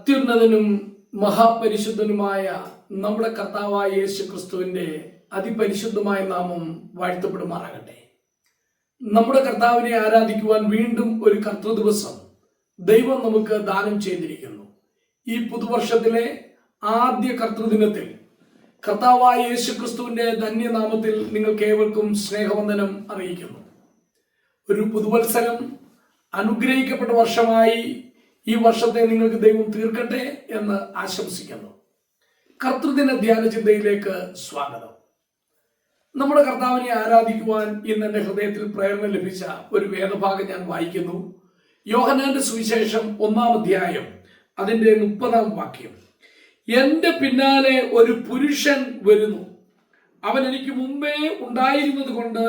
അത്യുന്നതനും മഹാപരിശുദ്ധനുമായ നമ്മുടെ കർത്താവായ യേശു ക്രിസ്തുവിന്റെ അതിപരിശുദ്ധമായ നാമം വാഴ്ത്തപ്പെടുമാറാകട്ടെ. നമ്മുടെ കർത്താവിനെ ആരാധിക്കുവാൻ വീണ്ടും ഒരു കർത്തൃദിവസം ദൈവം നമുക്ക് ദാനം ചെയ്തിരിക്കുന്നു. ഈ പുതുവർഷത്തിലെ ആദ്യ കർത്തൃദിനത്തിൽ കർത്താവായ യേശു ക്രിസ്തുവിന്റെ ധന്യനാമത്തിൽ നിങ്ങൾക്ക് ഏവർക്കും സ്നേഹവന്ദനം അറിയിക്കുന്നു. ഒരു പുതുവത്സരം അനുഗ്രഹിക്കപ്പെട്ട വർഷമായി ഈ വർഷത്തെ നിങ്ങൾക്ക് ദൈവം തീർക്കട്ടെ എന്ന് ആശംസിക്കുന്നു. കർത്തൃദിന ധ്യാന ചിന്തയിലേക്ക് സ്വാഗതം. നമ്മുടെ കർത്താവിനെ ആരാധിക്കുവാൻ ഇന്ന് എൻ്റെ ഹൃദയത്തിൽ പ്രേരണ ലഭിച്ച ഒരു വേദഭാഗം ഞാൻ വായിക്കുന്നു. യോഹന്നാന്റെ സുവിശേഷം 1-ാം അധ്യായം അതിൻ്റെ 30-ാം വാക്യം. എൻ്റെ പിന്നാലെ ഒരു പുരുഷൻ വരുന്നു, അവൻ എനിക്ക് മുമ്പേ ഉണ്ടായിരുന്നത് കൊണ്ട്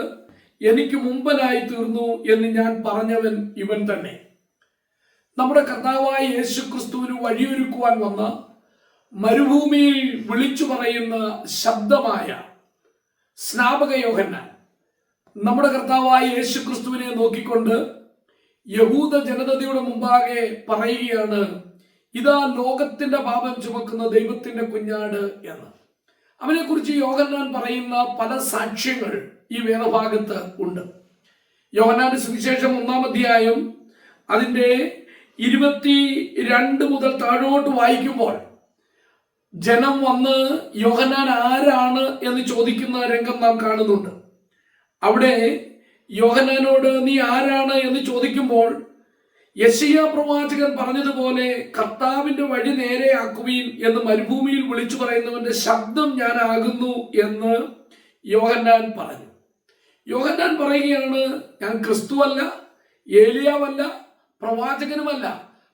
എനിക്ക് മുമ്പനായി തീർന്നു എന്ന് ഞാൻ പറഞ്ഞവൻ ഇവൻ തന്നെ. നമ്മുടെ കർത്താവായ യേശു ക്രിസ്തുവിന് വഴിയൊരുക്കുവാൻ വന്ന മരുഭൂമിയിൽ വിളിച്ചു പറയുന്ന ശബ്ദമായ സ്നാപക യോഹന്നാൻ നമ്മുടെ കർത്താവായ യേശു ക്രിസ്തുവിനെ നോക്കിക്കൊണ്ട് യഹൂദ ജനതയുടെ മുമ്പാകെ പറയുകയാണ്, ഇതാ ലോകത്തിന്റെ പാപം ചുമക്കുന്ന ദൈവത്തിന്റെ കുഞ്ഞാട് എന്ന്. അവനെക്കുറിച്ച് യോഹന്നാൻ പറയുന്ന പല സാക്ഷ്യങ്ങൾ ഈ വേദഭാഗത്ത് ഉണ്ട്. യോഹന്നാന്റെ സുവിശേഷം 1-ാം അധ്യായം അതിൻ്റെ 22 മുതൽ താഴോട്ട് വായിക്കുമ്പോൾ ജനം വന്ന് യോഹന്നാൻ ആരാണ് എന്ന് ചോദിക്കുന്ന രംഗം നാം കാണുന്നുണ്ട്. അവിടെ യോഹന്നാനോട് നീ ആരാണ് എന്ന് ചോദിക്കുമ്പോൾ യെശയ്യാ പ്രവാചകൻ പറഞ്ഞതുപോലെ കർത്താവിന്റെ വഴി നേരെയാക്കുവീൻ എന്ന് മരുഭൂമിയിൽ വിളിച്ചു പറയുന്നവന്റെ ശബ്ദം ഞാനാകുന്നു എന്ന് യോഹന്നാൻ പറഞ്ഞു. യോഹന്നാൻ പറയുകയാണ്, ഞാൻ ക്രിസ്തുവല്ല, ഏലിയാവല്ല, പ്രവാചകനുമല്ല,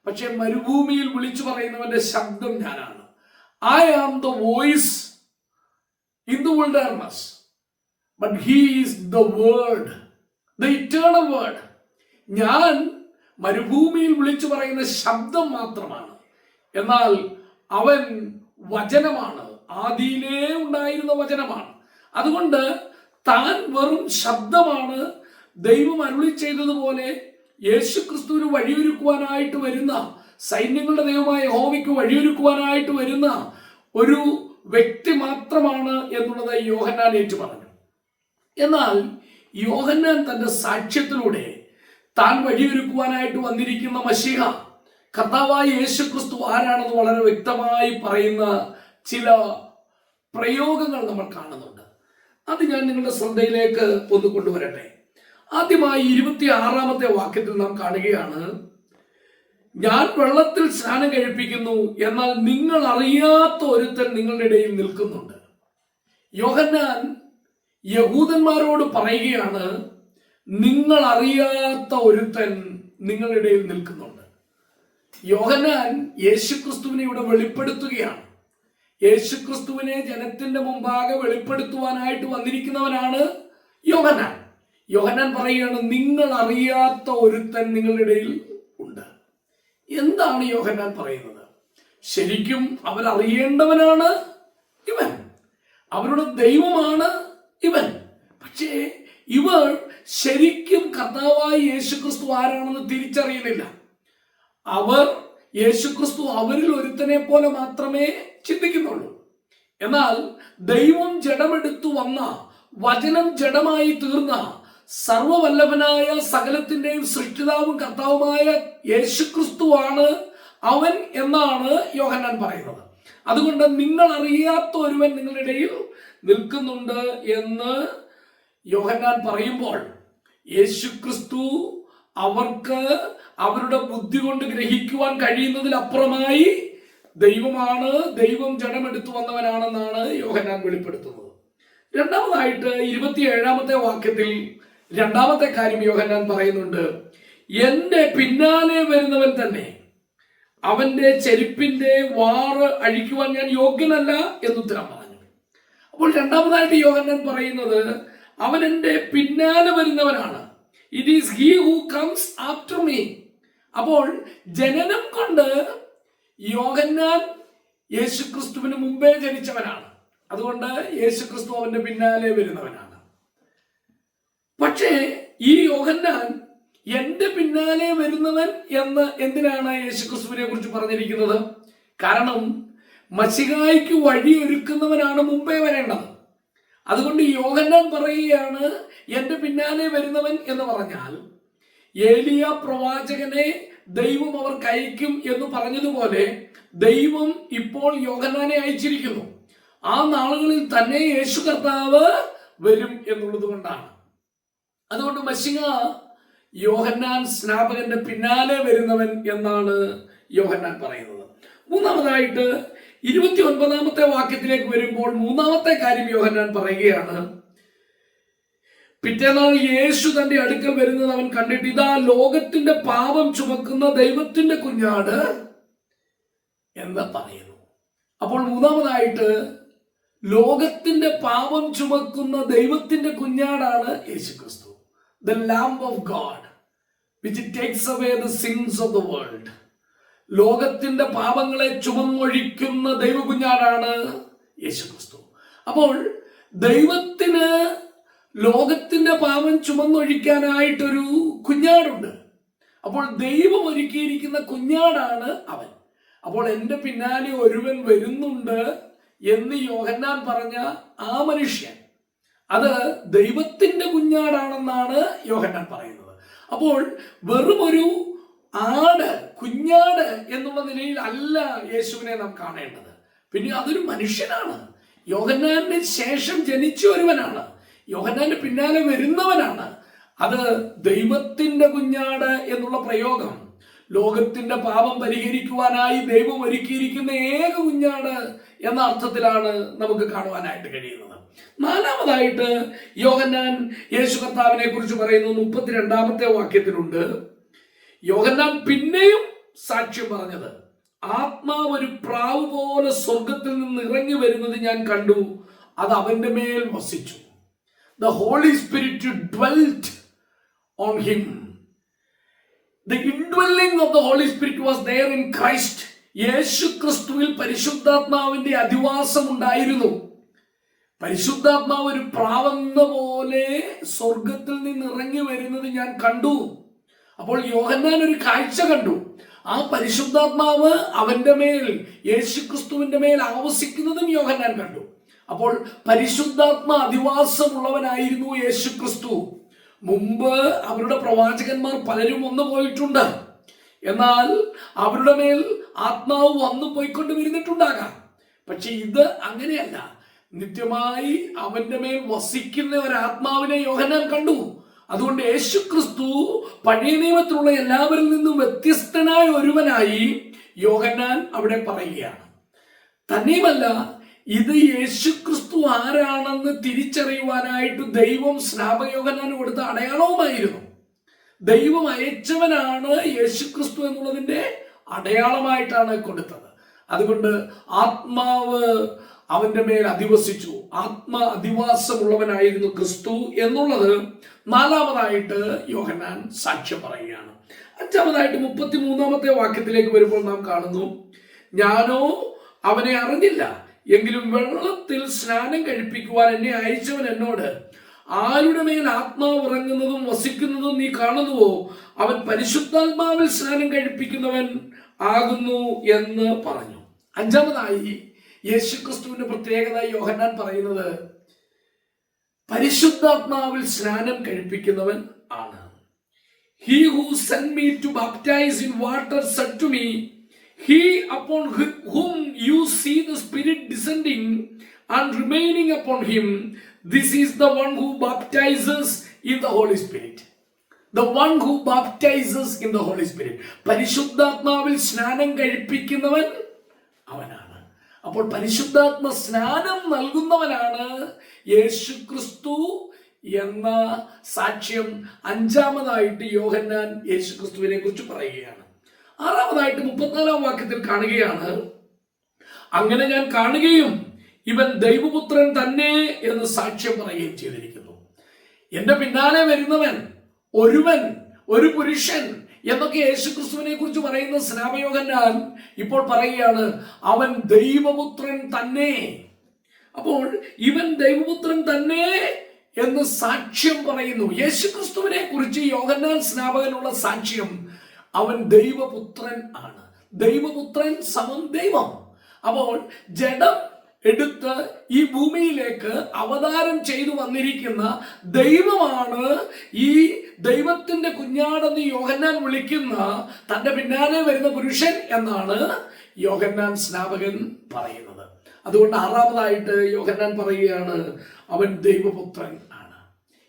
പക്ഷെ മരുഭൂമിയിൽ വിളിച്ചു പറയുന്നവന്റെ ശബ്ദം ഞാനാണ്. I am the voice in the wilderness, but he is the word, the eternal word. ഞാൻ മരുഭൂമിയിൽ വിളിച്ചു പറയുന്ന ശബ്ദം മാത്രമാണ്, എന്നാൽ അവൻ വചനമാണ്, ആദിയിലേ ഉണ്ടായിരുന്ന വചനമാണ്. അതുകൊണ്ട് താൻ വെറും ശബ്ദമാണ്. ദൈവം അരുളി ചെയ്തതുപോലെ യേശു ക്രിസ്തുവിന് വഴിയൊരുക്കുവാനായിട്ട് വരുന്ന, സൈന്യങ്ങളുടെ ദൈവമായ യഹോവയ്ക്ക് വഴിയൊരുക്കുവാനായിട്ട് വരുന്ന ഒരു വ്യക്തി മാത്രമാണ് എന്നുള്ളത് യോഹന്നാൻ ഏറ്റു പറഞ്ഞു. എന്നാൽ യോഹന്നാൻ തന്റെ സാക്ഷ്യത്തിലൂടെ താൻ വഴിയൊരുക്കുവാനായിട്ട് വന്നിരിക്കുന്ന മശീഹ കർത്താവായ യേശു ക്രിസ്തു ആരാണെന്ന് വളരെ വ്യക്തമായി പറയുന്ന ചില പ്രയോഗങ്ങൾ നമ്മൾ കാണുന്നുണ്ട്. അത് ഞാൻ നിങ്ങളുടെ ശ്രദ്ധയിലേക്ക് ഒന്ന് കൊണ്ടുവരട്ടെ. ആദ്യമായി 26-ാമത്തെ വാക്യത്തിൽ നാം കാണുകയാണ്, ഞാൻ വെള്ളത്തിൽ സ്നാനം കഴിപ്പിക്കുന്നു, എന്നാൽ നിങ്ങൾ അറിയാത്ത ഒരുത്തൻ നിങ്ങളുടെ ഇടയിൽ നിൽക്കുന്നുണ്ട്. യോഹന്നാൻ യഹൂദന്മാരോട് പറയുകയാണ്, നിങ്ങൾ അറിയാത്ത ഒരുത്തൻ നിങ്ങളുടെ ഇടയിൽ നിൽക്കുന്നുണ്ട്. യോഹന്നാൻ യേശുക്രിസ്തുവിനെ ഇവിടെ വെളിപ്പെടുത്തുകയാണ്. യേശുക്രിസ്തുവിനെ ജനത്തിന്റെ മുമ്പാകെ വെളിപ്പെടുത്തുവാനായിട്ട് വന്നിരിക്കുന്നവനാണ് യോഹന്നാൻ. യോഹന്നാൻ പറയുകയാണ്, നിങ്ങൾ അറിയാത്ത ഒരുത്തൻ നിങ്ങളുടെ ഇടയിൽ ഉണ്ട്. എന്താണ് യോഹന്നാൻ പറയുന്നത്? ശരിക്കും അവരറിയേണ്ടവനാണ് ഇവൻ, അവരുടെ ദൈവമാണ് ഇവൻ. പക്ഷേ ഇവർ ശരിക്കും കർത്താവായ യേശുക്രിസ്തു ആരാണെന്ന് തിരിച്ചറിയുന്നില്ല. അവർ യേശുക്രിസ്തു അവരിൽ ഒരുത്തനെ പോലെ മാത്രമേ ചിന്തിക്കുന്നുള്ളൂ. എന്നാൽ ദൈവം ജഡമെടുത്തു വന്ന, വചനം ജഡമായി തീർന്ന, സർവവല്ലഭനായ സകലത്തിന്റെയും സൃഷ്ടിതാവും കർത്താവുമായ യേശുക്രിസ്തുവാണ് അവൻ എന്നാണ് യോഹന്നാൻ പറയുന്നത്. അതുകൊണ്ട് നിങ്ങൾ അറിയാത്ത ഒരുവൻ നിങ്ങളുടെ ഇടയിൽ നിൽക്കുന്നുണ്ട് എന്ന് യോഹന്നാൻ പറയുമ്പോൾ യേശുക്രിസ്തു അവർക്ക് അവരുടെ ബുദ്ധി കൊണ്ട് ഗ്രഹിക്കുവാൻ കഴിയുന്നതിലപ്പുറമായി ദൈവമാണ്, ദൈവം ജഡമെടുത്തു വന്നവനാണെന്നാണ് യോഹന്നാൻ വെളിപ്പെടുത്തുന്നത്. രണ്ടാമതായിട്ട് 27-ാമത്തെ വാക്യത്തിൽ രണ്ടാമത്തെ കാര്യം യോഹന്നാൻ പറയുന്നുണ്ട്, എൻ്റെ പിന്നാലെ വരുന്നവൻ തന്നെ, അവന്റെ ചെരുപ്പിന്റെ വാറ് അഴിക്കുവാൻ ഞാൻ യോഗ്യനല്ല എന്നുത്തരം പറഞ്ഞു. അപ്പോൾ രണ്ടാമതായിട്ട് യോഹന്നാൻ പറയുന്നത്, അവൻ എൻ്റെ പിന്നാലെ വരുന്നവനാണ്. It is he who comes after me. അപ്പോൾ ജനനം കൊണ്ട് യോഹന്നാൻ യേശുക്രിസ്തുവിന് മുമ്പേ ജനിച്ചവനാണ്. അതുകൊണ്ട് യേശുക്രിസ്തു അവന്റെ പിന്നാലെ വരുന്നവനാണ്. പക്ഷേ ഈ യോഹന്നാൻ എന്റെ പിന്നാലെ വരുന്നവൻ എന്ന് എന്തിനാണ് യേശുക്രിസ്തുവിനെ കുറിച്ച് പറഞ്ഞിരിക്കുന്നത്? കാരണം മശിഹായ്ക്ക് വഴിയൊരുക്കുന്നവനാണ് മുമ്പേ വരേണ്ടത്. അതുകൊണ്ട് യോഹന്നാൻ പറയുകയാണ്, എൻ്റെ പിന്നാലെ വരുന്നവൻ എന്ന് പറഞ്ഞാൽ ഏലിയ പ്രവാചകനെ ദൈവം അവർക്ക് അയക്കും എന്ന് പറഞ്ഞതുപോലെ ദൈവം ഇപ്പോൾ യോഹന്നാനെ അയച്ചിരിക്കുന്നു. ആ നാളുകളിൽ തന്നെ യേശു കർത്താവ് വരും എന്നുള്ളത് കൊണ്ടാണ്. അതുകൊണ്ട് മശിഹ യോഹന്നാൻ സ്നാപകന്റെ പിന്നാലെ വരുന്നവൻ എന്നാണ് യോഹന്നാൻ പറയുന്നത്. മൂന്നാമതായിട്ട് 29-ാമത്തെ വാക്യത്തിലേക്ക് വരുമ്പോൾ മൂന്നാമത്തെ കാര്യം യോഹന്നാൻ പറയുകയാണ്, പിറ്റേന്നാൾ യേശു തന്റെ അടുക്കൽ വരുന്നത് അവൻ കണ്ടിട്ട്, ഇതാ ലോകത്തിന്റെ പാപം ചുമക്കുന്ന ദൈവത്തിന്റെ കുഞ്ഞാട് എന്ന് പറയുന്നു. അപ്പോൾ മൂന്നാമതായിട്ട് ലോകത്തിന്റെ പാപം ചുമക്കുന്ന ദൈവത്തിന്റെ കുഞ്ഞാടാണ് യേശുക്രിസ്തു. The Lamb of God which takes away the sins of the world. ലോകത്തിന്റെ പാപങ്ങളെ ചുമന്നൊഴിക്കുന്ന ദൈവകുഞ്ഞാടാണ് യേശുക്രിസ്തു. അപ്പോൾ ദൈവത്തിന് ലോകത്തിന്റെ പാപം ചുമന്നൊഴിക്കാനായിട്ടൊരു കുഞ്ഞാടുണ്ട്. അപ്പോൾ ദൈവം ഒരുക്കിയിരിക്കുന്ന കുഞ്ഞാടാണ് അവൻ. അപ്പോൾ എൻ്റെ പിന്നാലെ ഒരുവൻ വരുന്നുണ്ട് എന്ന് യോഹന്നാൻ പറഞ്ഞ ആ മനുഷ്യൻ, അത് ദൈവത്തിന്റെ കുഞ്ഞാടാണെന്നാണ് യോഹന്നാൻ പറയുന്നത്. അപ്പോൾ വെറും ഒരു ആട്, കുഞ്ഞാട് എന്നുള്ള നിലയിൽ അല്ല യേശുവിനെ നാം കാണേണ്ടത്. പിന്നെ അതൊരു മനുഷ്യനാണ്, യോഹന്നാന് ശേഷം ജനിച്ച ഒരുവനാണ്, യോഹന്നാന്റെ പിന്നാലെ വരുന്നവനാണ്. അത് ദൈവത്തിന്റെ കുഞ്ഞാട് എന്നുള്ള പ്രയോഗം ലോകത്തിന്റെ പാപം പരിഹരിക്കുവാനായി ദൈവം ഒരുക്കിയിരിക്കുന്ന ഏക കുഞ്ഞാട് എന്ന അർത്ഥത്തിലാണ് നമുക്ക് കാണുവാനായിട്ട് കഴിയുന്നത്. നാലാമതായിട്ട് യോഹന്നാൻ യേശു കർത്താവിനെ കുറിച്ച് പറയുന്നു. 32-ാമത്തെ വാക്യത്തിലുണ്ട്, യോഹന്നാൻ പിന്നെയും സാക്ഷ്യം പറഞ്ഞത്, ആത്മാവ് ഒരു പ്രാവ് പോലെ സ്വർഗത്തിൽ നിന്ന് ഇറങ്ങി വരുന്നത് ഞാൻ കണ്ടു, അത് അവന്റെ മേൽ വസിച്ചു. The Holy Spirit dwelt on him. The indwelling of the Holy Spirit was there in Christ. യേശു ക്രിസ്തുവിൽ പരിശുദ്ധാത്മാവിന്റെ അധിവാസം ഉണ്ടായിരുന്നു. പരിശുദ്ധാത്മാവ് ഒരു പ്രാവെന്ന പോലെ സ്വർഗത്തിൽ നിന്ന് ഇറങ്ങി വരുന്നത് ഞാൻ കണ്ടു. അപ്പോൾ യോഹന്നാൻ ഒരു കാഴ്ച കണ്ടു. ആ പരിശുദ്ധാത്മാവ് അവന്റെ മേൽ, യേശു ക്രിസ്തുവിന്റെ മേൽ ആവസിക്കുന്നതും യോഹന്നാൻ കണ്ടു. അപ്പോൾ പരിശുദ്ധാത്മ അധിവാസമുള്ളവനായിരുന്നു യേശു ക്രിസ്തു. മുമ്പ് അവരുടെ പ്രവാചകന്മാർ പലരും വന്നു പോയിട്ടുണ്ട്. എന്നാൽ അവരുടെ മേൽ ആത്മാവ് വന്നു പോയിക്കൊണ്ട് വരുന്നിട്ടുണ്ടാകാം. പക്ഷെ ഇത് അങ്ങനെയല്ല. നിത്യമായി അവന്റെ മേൽ വസിക്കുന്ന ഒരാത്മാവിനെ യോഹന്നാൻ കണ്ടു. അതുകൊണ്ട് യേശു ക്രിസ്തു പഴയ നിയമത്തിലുള്ള എല്ലാവരിൽ നിന്നും വ്യത്യസ്തനായ ഒരുവനായി യോഹന്നാൻ അവിടെ പറയുകയാണ്. തന്നെയുമല്ല, ഇത് യേശു ക്രിസ്തു ആരാണെന്ന് തിരിച്ചറിയുവാനായിട്ട് ദൈവം സ്നാപക യോഹന്നാന് കൊടുത്ത അടയാളവുമായിരുന്നു. ദൈവം അയച്ചവനാണ് യേശു ക്രിസ്തു എന്നുള്ളതിന്റെ അടയാളമായിട്ടാണ് കൊടുത്തത്. അതുകൊണ്ട് ആത്മാവ് അവന്റെ മേൽ അധിവസിച്ചു, ആത്മ അധിവാസമുള്ളവനായിരുന്നു ക്രിസ്തു എന്നുള്ളത് നാലാമതായിട്ട് യോഹന്നാൻ സാക്ഷ്യം പറയുകയാണ്. അഞ്ചാമതായിട്ട് 33-ാമത്തെ വാക്യത്തിലേക്ക് വരുമ്പോൾ നാം കാണുന്നു, ഞാനോ അവനെ അറിഞ്ഞില്ല, എങ്കിലും വെള്ളത്തിൽ സ്നാനം കഴിപ്പിക്കുവാൻ എന്നെ അയച്ചവൻ എന്നോട്, ആരുടെ മേൽ ആത്മാവ് ഇറങ്ങുന്നതും വസിക്കുന്നതും നീ കാണുന്നുവോ, അവൻ പരിശുദ്ധാത്മാവിൽ സ്നാനം കഴിപ്പിക്കുന്നവൻ ആകുന്നു എന്ന് പറഞ്ഞു. അഞ്ചാമതായി യേശുക്രിസ്തുവിന്റെ പ്രത്യേകത യോഹന്നാൻ പറയുന്നത് പരിശുദ്ധാത്മാവിൽ സ്നാനം കഴിപ്പിക്കുന്നവൻ ആണ്. He who sent me to baptize in water said to me, he upon whom you see the Spirit descending and remaining upon him, this is the one who baptizes in the Holy Spirit. The one who baptizes in the Holy Spirit. പരിശുദ്ധാത്മാവിൽ സ്നാനം കഴിപ്പിക്കുന്നവൻ അവനാണ്. അപ്പോൾ പരിശുദ്ധാത്മ സ്നാനം നൽകുന്നവനാണ് യേശു ക്രിസ്തു എന്ന സാക്ഷ്യം അഞ്ചാമതായിട്ട് യോഹന്നാൻ യേശു ക്രിസ്തുവിനെ കുറിച്ച് പറയുകയാണ്. ആറാമതായിട്ട് 34-ാം വാക്യത്തിൽ കാണുകയാണ്, അങ്ങനെ ഞാൻ കാണുകയും ഇവൻ ദൈവപുത്രൻ തന്നെ എന്ന് സാക്ഷ്യം പറയുകയും ചെയ്തിരിക്കുന്നു. എന്റെ പിന്നാലെ വരുന്നവൻ, ഒരുവൻ, ഒരു പുരുഷൻ എന്നൊക്കെ യേശുക്രിസ്തുവിനെ കുറിച്ച് പറയുന്ന സ്നാപക യോഹന്നാൻ ഇപ്പോൾ പറയുകയാണ്, അവൻ ദൈവപുത്രൻ തന്നെ. അപ്പോൾ ഇവൻ ദൈവപുത്രൻ തന്നെ എന്ന് സാക്ഷ്യം പറയുന്നു. യേശുക്രിസ്തുവിനെ കുറിച്ച് യോഹന്നാൻ സ്നാപകനുള്ള സാക്ഷ്യം, അവൻ ദൈവപുത്രൻ ആണ്. ദൈവപുത്രൻ സമം ദൈവം. അപ്പോൾ ജഡം എടുത്ത് ഈ ഭൂമിയിലേക്ക് അവതാരം ചെയ്തു വന്നിരിക്കുന്ന ദൈവമാണ് ഈ ദൈവത്തിന്റെ കുഞ്ഞാടെന്ന് യോഹന്നാൻ വിളിക്കുന്ന തന്റെ പിന്നാലെ വരുന്ന പുരുഷൻ എന്നാണ് യോഹന്നാൻ സ്നാപകൻ പറയുന്നത്. അതുകൊണ്ട് ആറാമതായിട്ട് യോഹന്നാൻ പറയുകയാണ് അവൻ ദൈവപുത്രൻ ആണ്.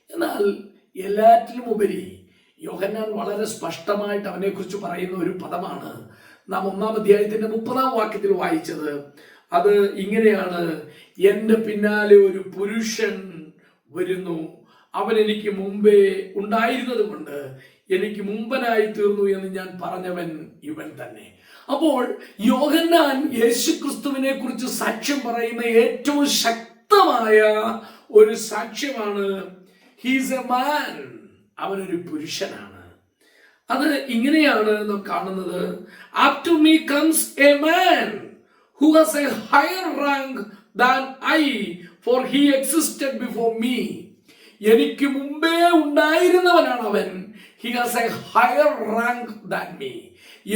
എന്നാൽ എല്ലാറ്റിലും ഉപരി യോഹന്നാൻ വളരെ സ്പഷ്ടമായിട്ട് അവനെക്കുറിച്ച് പറയുന്ന ഒരു പദമാണ് നാം 1-ാം അധ്യായത്തിന്റെ 30-ാം വാക്യത്തിൽ വായിച്ചത്. അത് ഇങ്ങനെയാണ്: എൻ്റെ പിന്നാലെ ഒരു പുരുഷൻ വരുന്നു, അവൻ എനിക്ക് മുമ്പേ ഉണ്ടായിരുന്നത് കൊണ്ട് എനിക്ക് മുമ്പനായി തീർന്നു എന്ന് ഞാൻ പറഞ്ഞവൻ ഇവൻ തന്നെ. അപ്പോൾ യോഹന്നാൻ യേശുക്രിസ്തുവിനെ കുറിച്ച് സാക്ഷ്യം പറയുന്ന ഏറ്റവും ശക്തമായ ഒരു സാക്ഷ്യമാണ് ഹീസ് എ മാൻ, അവനൊരു പുരുഷനാണ്. അത് ഇങ്ങനെയാണ് നാം കാണുന്നത്: after me comes a man who has a higher rank than I, for he existed before me. എനിക്ക് മുമ്പേ ഉണ്ടായിരുന്നവനാണ് അവൻ. He has a higher rank than me.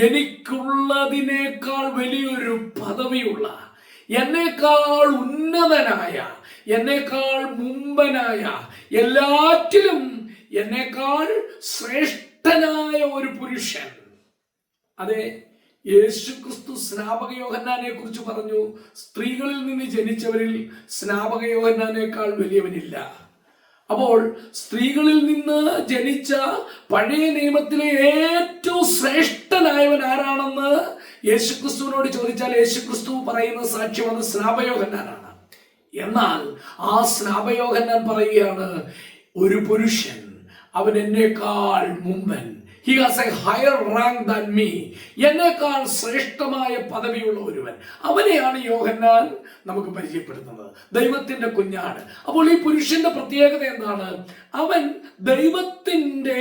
എനിക്കുള്ളതിനേക്കാൾ വലിയൊരു പദവിയുള്ള, എന്നേക്കാൾ ഉന്നതനായ, എന്നേക്കാൾ മുമ്പനായ, എല്ലാറ്റിലും എന്നേക്കാൾ ശ്രേഷ്ഠനായ ഒരു പുരുഷൻ. അതെ, യേശുക്രിസ്തു സ്നാപക യോഹന്നാനെ കുറിച്ച് പറഞ്ഞു, സ്ത്രീകളിൽ നിന്ന് ജനിച്ചവരിൽ സ്നാപക യോഹന്നാനേക്കാൾ വലിയവനില്ല. അപ്പോൾ സ്ത്രീകളിൽ നിന്ന് ജനിച്ച പഴയ നിയമത്തിലെ ഏറ്റവും ശ്രേഷ്ഠനായവൻ ആരാണെന്ന് യേശുക്രിസ്തുവിനോട് ചോദിച്ചാൽ യേശുക്രിസ്തു പറയുന്ന സാക്ഷ്യം അത് സ്നാപയോഹന്നാനാണ്. എന്നാൽ ആ സ്നാപയോഹന്നാൻ പറയുകയാണ്, ഒരു പുരുഷൻ, അവൻ എന്നേക്കാൾ മുമ്പൻ. He has a higher rank than me. എന്നേക്കാൾ ശ്രേഷ്ഠമായ പദവിയുള്ള ഒരുവൻ. അവനെയാണ് യോഹന്നാൻ നമുക്ക് പരിചയപ്പെടുത്തുന്നത്, ദൈവത്തിന്റെ കുഞ്ഞാട്. അപ്പോൾ ഈ പുരുഷന്റെ പ്രത്യേകത എന്താണ്? അവൻ ദൈവത്തിന്റെ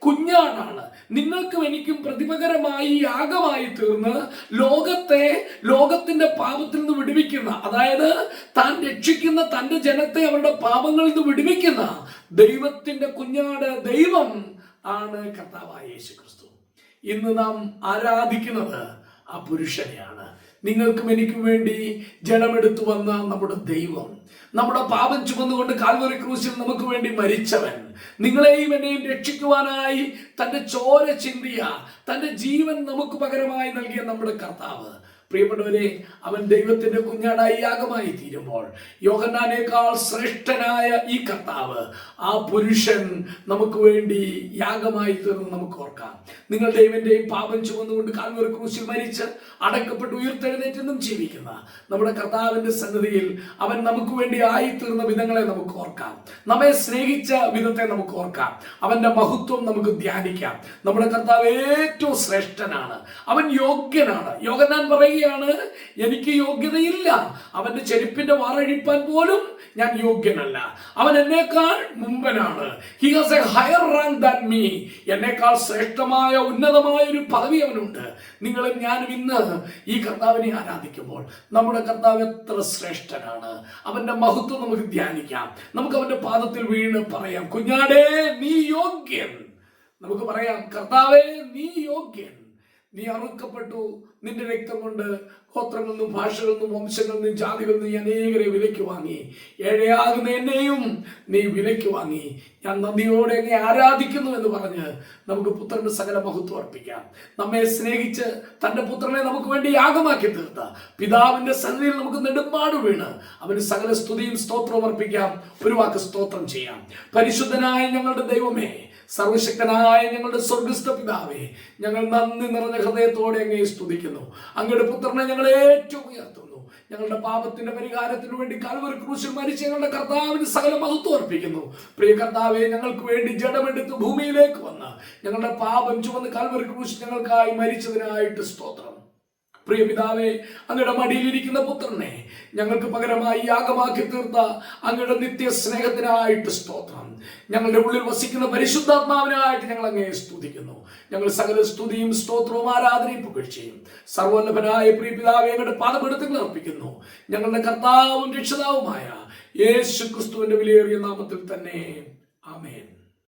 കുഞ്ഞാടാണ്. നിങ്ങൾക്കും എനിക്കും പ്രതിപകരമായി യാഗമായി തീർന്ന് ലോകത്തിന്റെ പാപത്തിൽ നിന്ന് വിടുവിക്കുന്ന, അതായത് താൻ രക്ഷിക്കുന്ന തന്റെ ജനത്തെ അവരുടെ പാപങ്ങളിൽ നിന്ന് വിടുവിക്കുന്ന ദൈവത്തിന്റെ കുഞ്ഞാട്, ദൈവം ആണ് കർത്താവായ യേശുക്രിസ്തു. ഇന്ന് നാം ആരാധിക്കുന്നത് ആ പുരുഷനെയാണ്. നിങ്ങൾക്കും എനിക്കും വേണ്ടി ജഡമെടുത്തു വന്ന നമ്മുടെ ദൈവം, നമ്മുടെ പാപം ചുമന്നുകൊണ്ട് കാൽവരി ക്രൂശിൽ നമുക്ക് വേണ്ടി മരിച്ചവൻ, നിങ്ങളെയും എന്നെയും രക്ഷിക്കുവാനായി തന്റെ ചോര ചിന്തിയ, തന്റെ ജീവൻ നമുക്ക് പകരമായി നൽകിയ നമ്മുടെ കർത്താവ്. പ്രിയപ്പെട്ടവരെ, അവൻ ദൈവത്തിന്റെ കുഞ്ഞാടായി യാഗമായി തീരുമ്പോൾ യോഹന്നാനേക്കാൾ ശ്രേഷ്ഠനായ ഈ കർത്താവ്, ആ പുരുഷൻ നമുക്ക് വേണ്ടി യാഗമായി തീർന്ന് നമുക്ക് ഓർക്കാം. നിങ്ങളുടെയും എന്റെയും പാപം ചുമന്നുകൊണ്ട് കാൽവരി ക്രൂശിൽ മരിച്ച് അടക്കപ്പെട്ട് ഉയർത്തെഴുന്നേറ്റെന്നും ജീവിക്കുന്ന നമ്മുടെ കർത്താവിന്റെ സന്നിധിയിൽ അവൻ നമുക്ക് വേണ്ടി ആയിത്തീർന്ന വിധങ്ങളെ നമുക്ക് ഓർക്കാം. നമ്മെ സ്നേഹിച്ച വിധത്തെ നമുക്ക് ഓർക്കാം. അവന്റെ മഹത്വം നമുക്ക് ധ്യാനിക്കാം. നമ്മുടെ കർത്താവ് ഏറ്റവും ശ്രേഷ്ഠനാണ്, അവൻ യോഗ്യനാണ്. യോഹന്നാൻ പറയുക, എനിക്ക് യോഗ്യതയില്ല, അവന്റെ ചെരുപ്പിന്റെ വാറഴിപ്പാൻ പോലും ഞാൻ യോഗ്യനല്ല, അവൻ എന്നേക്കാൾ മുമ്പനാണ്. He has a higher rank than me. എന്നേക്കാൾ ശ്രേഷ്ഠമായ ഉന്നതമായ ഒരു പദവി അവനുണ്ട്. നിങ്ങളും ഞാനും ഇന്ന് ഈ കർത്താവിനെ ആരാധിക്കുമ്പോൾ നമ്മുടെ കർത്താവ് എത്ര ശ്രേഷ്ഠനാണ്, അവന്റെ മഹത്വം നമുക്ക് ധ്യാനിക്കാം. നമുക്ക് അവന്റെ പാദത്തിൽ വീണ് പറയാം, കുഞ്ഞാടേ നീ യോഗ്യൻ. നമുക്ക് പറയാം, കർത്താവേ നീ യോഗ്യൻ. നീ അറുക്കപ്പെട്ടു, നിന്റെ രക്തം കൊണ്ട് ഗോത്രങ്ങളിൽ നിന്നും ഭാഷകളിൽ നിന്നും വംശങ്ങളിൽ നിന്നും ജാതികളിൽ നിന്നും അനേകരെ വിലയ്ക്ക് വാങ്ങി. ഏഴയാകുന്ന എന്നെയും നീ വിലയ്ക്ക് വാങ്ങി. ഞാൻ നന്ദിയോടെ എന്നെ ആരാധിക്കുന്നു എന്ന് പറഞ്ഞ് നമുക്ക് പുത്രന്റെ സകല മഹത്വം അർപ്പിക്കാം. നമ്മെ സ്നേഹിച്ച് തന്റെ പുത്രനെ നമുക്ക് വേണ്ടി യാഗമാക്കി തീർത്ത പിതാവിന്റെ സന്നിധിയിൽ നമുക്ക് നെടുമ്പാട് വീണ് അവന് സകല സ്തുതിയും സ്തോത്രവും അർപ്പിക്കാം. ഒരു വാക്ക് സ്തോത്രം ചെയ്യാം. പരിശുദ്ധനായ ഞങ്ങളുടെ ദൈവമേ, സർവശക്തനായ ഞങ്ങളുടെ സ്വർഗസ്ഥ പിതാവേ, ഞങ്ങൾ നന്ദി നിറഞ്ഞ ഹൃദയത്തോടെ അങ്ങയെ സ്തുതിക്കുന്നു. അങ്ങയുടെ പുത്രനെ ഞങ്ങളെ ഏറ്റവും ഉയർത്തുന്നു. ഞങ്ങളുടെ പാപത്തിന്റെ പരിഹാരത്തിനു വേണ്ടി കാൽവരി ക്രൂശിൽ മരിച്ച് ഞങ്ങളുടെ കർത്താവിന് സകല മഹത്വം അർപ്പിക്കുന്നു. പ്രിയ കർത്താവെ, ഞങ്ങൾക്ക് വേണ്ടി ജഡമെടുത്ത് ഭൂമിയിലേക്ക് വന്ന് ഞങ്ങളുടെ പാപം ചുമന്ന് കാൽവരി ക്രൂശിൽ ഞങ്ങൾക്കായി മരിച്ചതിനായിട്ട് സ്തോത്രം. പ്രിയ പിതാവേ, അങ്ങയുടെ മടിയിലിരിക്കുന്ന പുത്രനെ ഞങ്ങൾക്ക് പകരമായി യാഗമാക്കി തീർത്ത അങ്ങയുടെ നിത്യ സ്നേഹത്തിനായിട്ട് സ്തോത്രം. ഞങ്ങളുടെ ഉള്ളിൽ വസിക്കുന്ന പരിശുദ്ധാത്മാവിനായിട്ട് ഞങ്ങൾ അങ്ങയെ സ്തുതിക്കുന്നു. ഞങ്ങൾ സകല സ്തുതിയും സ്തോത്രവും ആരാധനയും പുകഴ്ചയും സർവ്വവല്ലഭനായ പ്രിയ പിതാവേ അങ്ങയുടെ പാദപീഠത്തിൽ അർപ്പിക്കുന്നു. ഞങ്ങളുടെ കർത്താവും രക്ഷിതാവുമായ യേശുക്രിസ്തുവിന്റെ വിലയേറിയ നാമത്തിൽ തന്നെ ആമേൻ.